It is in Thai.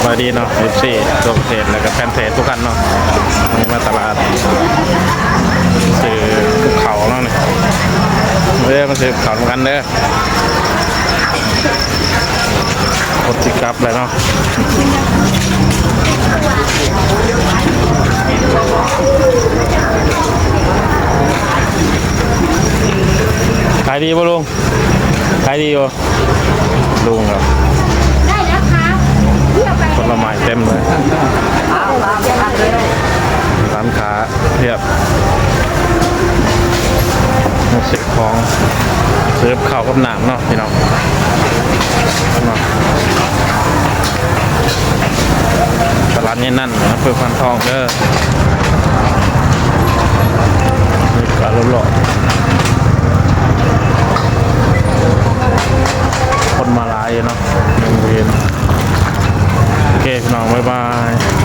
บายดีเนาะ14ตัวเพจแล้วก็แฟนเพจทุกท่านเนาะนี่มาตลาดซื้อภูเขาเนาะนี่เรื่องมาซื้อภูเขาเหมือนกันเด้อรถปิกอัพเลยเนาะขายดีป่ะลุงขายดีป่ะลุงครับ ได้แล้วครับเลือกไป ผลไม้เต็มเลยร้านค้าเทียบสิบของซื้อข้าวกับหนามเนาะพี่น้องเนาะตลาดนี้นั่นนะเพื่อพันทองเด้อนี่ก็รหล่อคนมาหลายเนาะยังเวียนโอเคพี่น้องบ๊ายบาย